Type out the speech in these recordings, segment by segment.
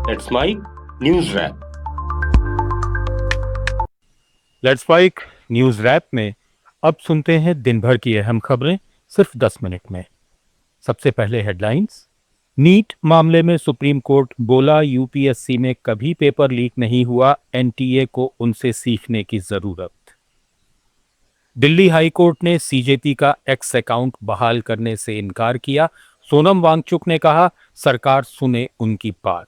Let's mike news wrap. Let's spike news wrap में अब सुनते हैं दिन भर की अहम खबरें सिर्फ 10 मिनट में। सबसे पहले हेडलाइंस। नीट मामले में सुप्रीम कोर्ट बोला यूपीएससी में कभी पेपर लीक नहीं हुआ, एनटीए को उनसे सीखने की जरूरत। दिल्ली हाई कोर्ट ने सीजेपी का एक्स अकाउंट बहाल करने से इनकार किया। सोनम वांगचुक ने कहा सरकार सुने उनकी बात।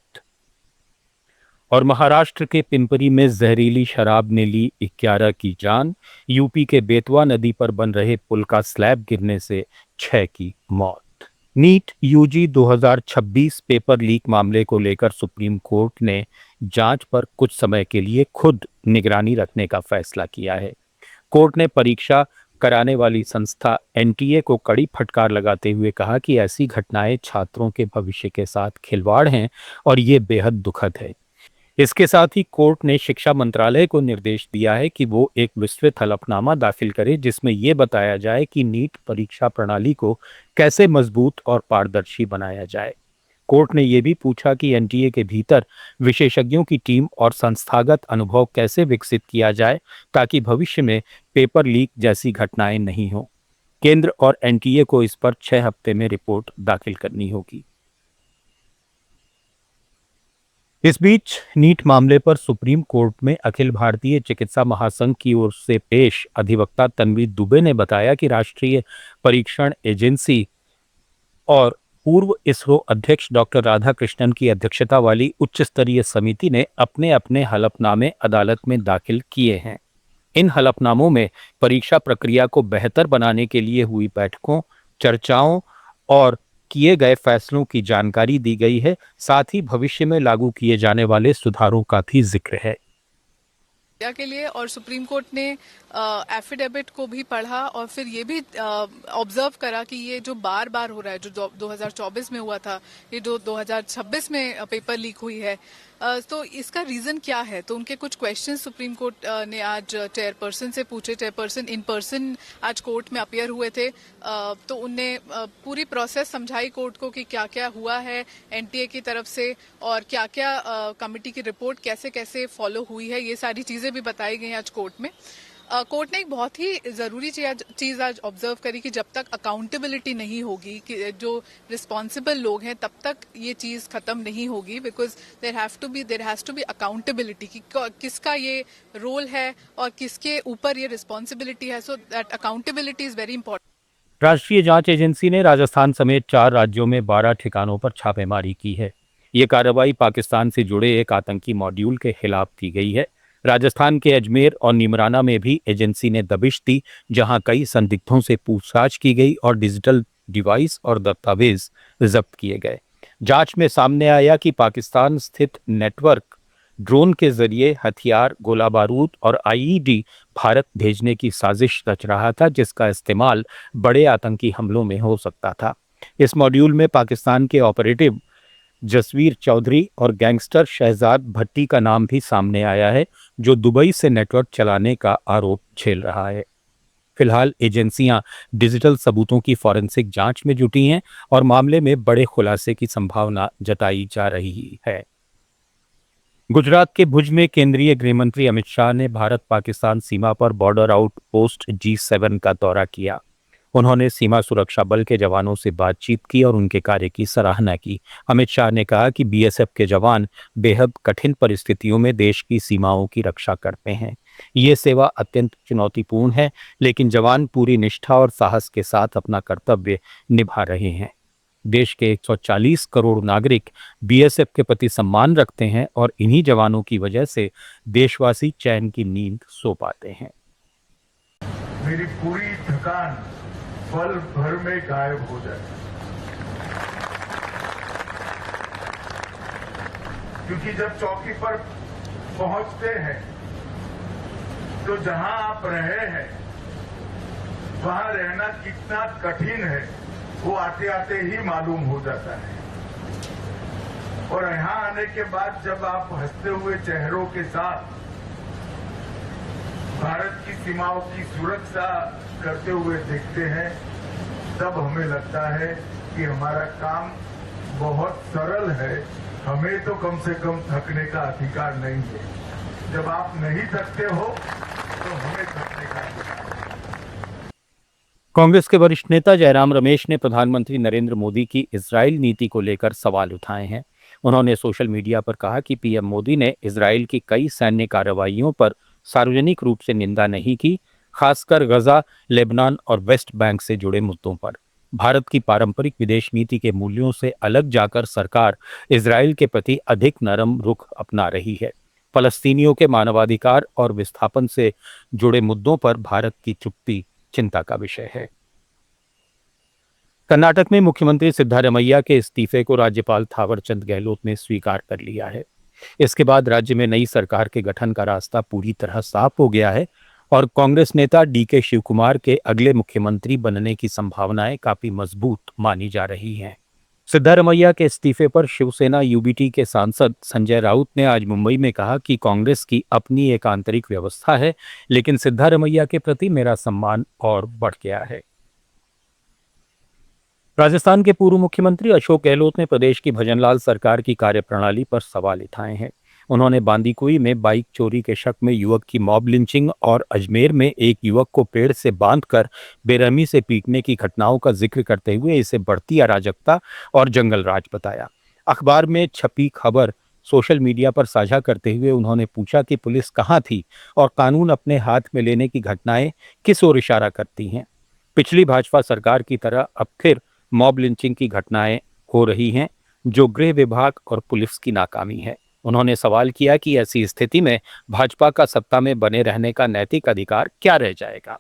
और महाराष्ट्र के पिंपरी में जहरीली शराब ने ली 11 की जान। यूपी के बेतवा नदी पर बन रहे पुल का स्लैब गिरने से 6 की मौत। नीट यूजी 2026 पेपर लीक मामले को लेकर सुप्रीम कोर्ट ने जांच पर कुछ समय के लिए खुद निगरानी रखने का फैसला किया है। कोर्ट ने परीक्षा कराने वाली संस्था एनटीए को कड़ी फटकार लगाते हुए कहा कि ऐसी घटनाएं छात्रों के भविष्य के साथ खिलवाड़ हैं और ये बेहद दुखद है। इसके साथ ही कोर्ट ने शिक्षा मंत्रालय को निर्देश दिया है कि वो एक विस्तृत हलफनामा दाखिल करे जिसमें यह बताया जाए कि नीट परीक्षा प्रणाली को कैसे मजबूत और पारदर्शी बनाया जाए। कोर्ट ने यह भी पूछा कि एनटीए के भीतर विशेषज्ञों की टीम और संस्थागत अनुभव कैसे विकसित किया जाए ताकि भविष्य में पेपर लीक जैसी घटनाएं नहीं हो। केंद्र और एनटीए को इस पर 6 हफ्ते में रिपोर्ट दाखिल करनी होगी। इस बीच नीट मामले पर सुप्रीम कोर्ट में अखिल भारतीय चिकित्सा महासंघ की ओर से पेश अधिवक्ता तन्वी दुबे ने बताया कि राष्ट्रीय परीक्षण एजेंसी और पूर्व इसरो अध्यक्ष डॉक्टर राधाकृष्णन की अध्यक्षता वाली उच्च स्तरीय समिति ने अपने अपने हलफनामे अदालत में दाखिल किए हैं। इन हलफनामों में परीक्षा प्रक्रिया को बेहतर बनाने के लिए हुई बैठकों, चर्चाओं और किए गए फैसलों की जानकारी दी गई है। साथ ही भविष्य में लागू किए जाने वाले सुधारों का भी जिक्र है। के लिए और सुप्रीम कोर्ट ने एफिडेविट को भी पढ़ा और फिर ये भी ऑब्जर्व करा कि ये जो बार बार हो रहा है, जो 2024 में हुआ था, ये जो 2026 में पेपर लीक हुई है, तो इसका रीजन क्या है। तो उनके कुछ क्वेश्चन सुप्रीम कोर्ट ने आज चेयरपर्सन से पूछे। चेयरपर्सन इन पर्सन आज कोर्ट में अपीयर हुए थे, तो उनने पूरी प्रोसेस समझाई कोर्ट को कि क्या क्या हुआ है एनटीए की तरफ से और क्या क्या कमेटी की रिपोर्ट कैसे कैसे फॉलो हुई है, ये सारी चीजें भी बताई गई आज कोर्ट में। कोर्ट ने एक बहुत ही जरूरी चीज आज ऑब्जर्व करी कि जब तक अकाउंटेबिलिटी नहीं होगी, कि जो रिस्पॉन्सिबल लोग हैं, तब तक ये चीज खत्म नहीं होगी। Because there has to be accountability कि किसका ये रोल है और किसके ऊपर ये रिस्पॉन्सिबिलिटी है। So that accountability is very important. राष्ट्रीय जांच एजेंसी ने राजस्थान समेत 4 राज्यों में 12 ठिकानों पर छापेमारी की है। ये कार्रवाई पाकिस्तान से जुड़े एक आतंकी मॉड्यूल के खिलाफ की गई है। राजस्थान के अजमेर और निमराना में भी एजेंसी ने दबिश दी, जहां कई संदिग्धों से पूछताछ की गई और डिजिटल डिवाइस और दस्तावेज जब्त किए गए। जांच में सामने आया कि पाकिस्तान स्थित नेटवर्क ड्रोन के जरिए हथियार, गोला बारूद और आईईडी भारत भेजने की साजिश रच रहा था, जिसका इस्तेमाल बड़े आतंकी हमलों में हो सकता था। इस मॉड्यूल में पाकिस्तान के ऑपरेटिव जसवीर चौधरी और गैंगस्टर शहजाद भट्टी का नाम भी सामने आया है, जो दुबई से नेटवर्क चलाने का आरोप झेल रहा है। फिलहाल एजेंसियां डिजिटल सबूतों की फॉरेंसिक जांच में जुटी हैं और मामले में बड़े खुलासे की संभावना जताई जा रही है। गुजरात के भुज में केंद्रीय गृह मंत्री अमित शाह ने भारत पाकिस्तान सीमा पर बॉर्डर आउटपोस्ट G7 का दौरा किया। उन्होंने सीमा सुरक्षा बल के जवानों से बातचीत की और उनके कार्य की सराहना की। अमित शाह ने कहा कि बीएसएफ के जवान बेहद कठिन परिस्थितियों में देश की सीमाओं की रक्षा करते हैं। ये सेवा अत्यंत चुनौतीपूर्ण है, लेकिन जवान पूरी निष्ठा और साहस के साथ अपना कर्तव्य निभा रहे हैं। देश के 140 करोड़ नागरिक बीएसएफ के प्रति सम्मान रखते हैं और इन्हीं जवानों की वजह से देशवासी चैन की नींद सो पाते हैं। मेरी पूरी थकान पल भर में गायब हो जाए, क्योंकि जब चौकी पर पहुंचते हैं तो जहां आप रहे हैं वहां रहना कितना कठिन है वो आते आते ही मालूम हो जाता है। और यहां आने के बाद जब आप हंसते हुए चेहरों के साथ भारत की सीमाओं की सुरक्षा करते हुए देखते हैं, तब हमें लगता है कि हमारा काम बहुत सरल है हमें तो कम से कम थकने का अधिकार नहीं है। जब आप नहीं थकते हो तो हमें थकने का अधिकार है। कांग्रेस के वरिष्ठ नेता जयराम रमेश ने प्रधानमंत्री नरेंद्र मोदी की इजराइल नीति को लेकर सवाल उठाए हैं। उन्होंने सोशल मीडिया पर कहा कि पीएम मोदी ने इजराइल की कई सैन्य कार्रवाइयों पर सार्वजनिक रूप से निंदा नहीं की, खासकर गजा, लेबनान और वेस्ट बैंक से जुड़े मुद्दों पर। भारत की पारंपरिक विदेश नीति के मूल्यों से अलग जाकर सरकार इजराइल के प्रति अधिक नरम रुख अपना रही है। फलस्तीनियों के मानवाधिकार और विस्थापन से जुड़े मुद्दों पर भारत की चुप्पी चिंता का विषय है। कर्नाटक में मुख्यमंत्री सिद्धारमैया के इस्तीफे को राज्यपाल थावरचंद गहलोत ने स्वीकार कर लिया है। इसके बाद राज्य में नई सरकार के गठन का रास्ता पूरी तरह साफ हो गया है और कांग्रेस नेता डीके शिवकुमार के अगले मुख्यमंत्री बनने की संभावनाएं काफी मजबूत मानी जा रही हैं। सिद्धारमैया के इस्तीफे पर शिवसेना यूबीटी के सांसद संजय राउत ने आज मुंबई में कहा कि कांग्रेस की अपनी एक आंतरिक व्यवस्था है, लेकिन सिद्धारमैया के प्रति मेरा सम्मान और बढ़ गया है। राजस्थान के पूर्व मुख्यमंत्री अशोक गहलोत ने प्रदेश की भजनलाल सरकार की कार्यप्रणाली पर सवाल उठाए हैं। उन्होंने बांदीकुई में बाइक चोरी के शक में युवक की मॉब लिंचिंग और अजमेर में एक युवक को पेड़ से बांधकर बेरहमी से पीटने की घटनाओं का जिक्र करते हुए इसे बढ़ती अराजकता और जंगल राज बताया। अखबार में छपी खबर सोशल मीडिया पर साझा करते हुए उन्होंने पूछा कि पुलिस कहाँ थी और कानून अपने हाथ में लेने की घटनाएं किस ओर इशारा करती हैं। पिछली भाजपा सरकार की तरह अब फिर मॉब लिंचिंग की घटनाएं हो रही हैं, जो गृह विभाग और पुलिस की नाकामी है। उन्होंने सवाल किया कि ऐसी स्थिति में भाजपा का सत्ता में बने रहने का नैतिक अधिकार क्या रह जाएगा।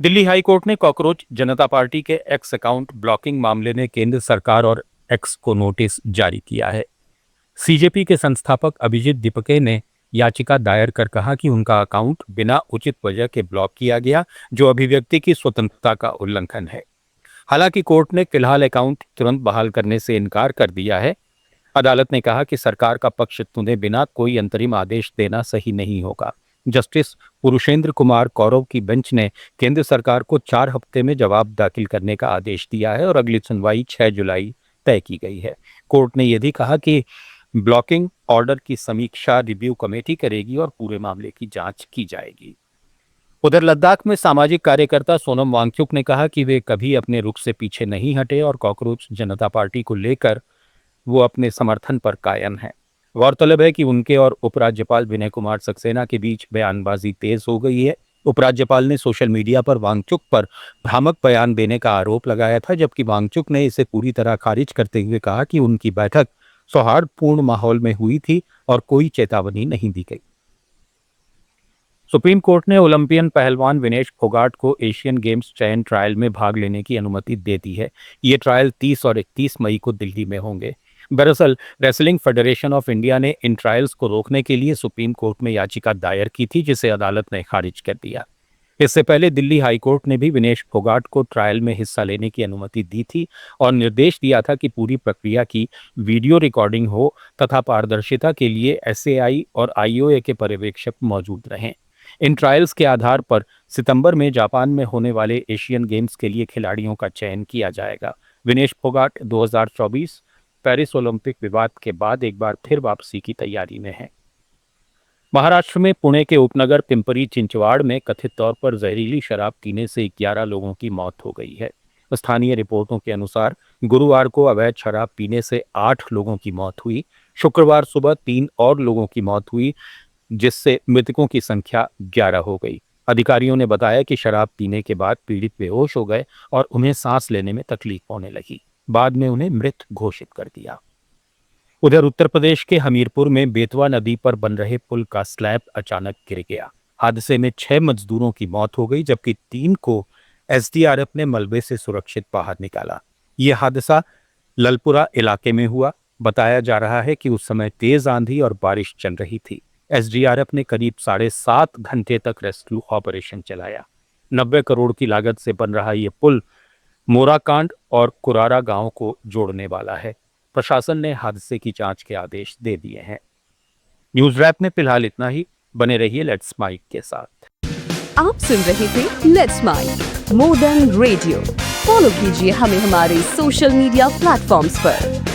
दिल्ली हाईकोर्ट ने कॉकरोच जनता पार्टी के एक्स अकाउंट ब्लॉकिंग मामले में केंद्र सरकार और एक्स को नोटिस जारी किया है। सीजेपी के संस्थापक अभिजीत दीपके ने याचिका दायर कर कहा कि उनका अकाउंट बिना उचित वजह के ब्लॉक किया गया, जो अभिव्यक्ति की स्वतंत्रता का उल्लंघन है। हालांकि कोर्ट ने फिलहाल अकाउंट तुरंत बहाल करने से इनकार कर दिया है। अदालत ने कहा कि सरकार का पक्ष सुने बिना कोई अंतरिम आदेश देना सही नहीं होगा। जस्टिस पुरुषेंद्र कुमार कौरव की बेंच ने केंद्र सरकार को 4 हफ्ते में जवाब दाखिल करने का आदेश दिया है और अगली सुनवाई 6 जुलाई तय की गई है। कोर्ट ने यह भी कहा कि ब्लॉकिंग ऑर्डर की समीक्षा रिव्यू कमेटी करेगी और पूरे मामले की जांच की जाएगी। उधर लद्दाख में सामाजिक कार्यकर्ता सोनम वांगचुक ने कहा कि वे कभी अपने रुख से पीछे नहीं हटे और कॉकरोच जनता पार्टी को लेकर वो अपने समर्थन पर कायम हैं। गौरतलब है कि उनके और उपराज्यपाल विनय कुमार सक्सेना के बीच बयानबाजी तेज हो गई है। उपराज्यपाल ने सोशल मीडिया पर वांगचुक पर भ्रामक बयान देने का आरोप लगाया था, जबकि वांगचुक ने इसे पूरी तरह खारिज करते हुए कहा कि उनकी बैठक सौहार्दपूर्ण माहौल में हुई थी और कोई चेतावनी नहीं दी गई। सुप्रीम कोर्ट ने ओलंपियन पहलवान विनेश फोगाट को एशियन गेम्स चयन ट्रायल में भाग लेने की अनुमति दे दी है। ये ट्रायल 30 और 31 मई को दिल्ली में होंगे। दरअसल रेसलिंग फेडरेशन ऑफ इंडिया ने इन ट्रायल्स को रोकने के लिए सुप्रीम कोर्ट में याचिका दायर की थी, जिसे अदालत ने खारिज कर दिया। इससे पहले दिल्ली हाईकोर्ट ने भी विनेश फोगाट को ट्रायल में हिस्सा लेने की अनुमति दी थी और निर्देश दिया था कि पूरी प्रक्रिया की वीडियो रिकॉर्डिंग हो तथा पारदर्शिता के लिए एसएआई और आईओए के पर्यवेक्षक मौजूद रहें। इन ट्रायल्स के आधार पर सितंबर में जापान में होने वाले एशियन गेम्स के लिए खिलाड़ियों का चयन किया जाएगा। विनेश फोगाट 2024 पेरिस ओलंपिक विवाद के बाद एक बार फिर वापसी की तैयारी में है। महाराष्ट्र में पुणे के उपनगर पिंपरी चिंचवाड़ में कथित तौर पर जहरीली शराब पीने से 11 लोगों की मौत हो गई है। स्थानीय रिपोर्टों के अनुसार गुरुवार को अवैध शराब पीने से 8 लोगों की मौत हुई। शुक्रवार सुबह 3 और लोगों की मौत हुई, जिससे मृतकों की संख्या 11 हो गई। अधिकारियों ने बताया कि शराब पीने के बाद पीड़ित बेहोश हो गए और उन्हें सांस लेने में तकलीफ होने लगी। बाद में उन्हें मृत घोषित कर दिया। उधर उत्तर प्रदेश के हमीरपुर में बेतवा नदी पर बन रहे पुल का स्लैब अचानक गिर गया। हादसे में 6 मजदूरों की मौत हो गई, जबकि 3 को एसडीआरएफ ने मलबे से सुरक्षित बाहर निकाला। यह हादसा ललपुरा इलाके में हुआ। बताया जा रहा है कि उस समय तेज आंधी और बारिश चल रही थी। एसडीआरएफ ने करीब 7.5 घंटे तक रेस्क्यू ऑपरेशन चलाया। 90 करोड़ की लागत से बन रहा ये पुल मोराकांड और कुरारा गांव को जोड़ने वाला है। प्रशासन ने हादसे की जांच के आदेश दे दिए हैं। न्यूज रैप में फिलहाल इतना ही। बने रहिए लेट्स माइक के साथ। आप सुन रहे थे let's mike more than radio. Follow कीजिए हमें हमारे सोशल मीडिया प्लेटफॉर्म्स पर।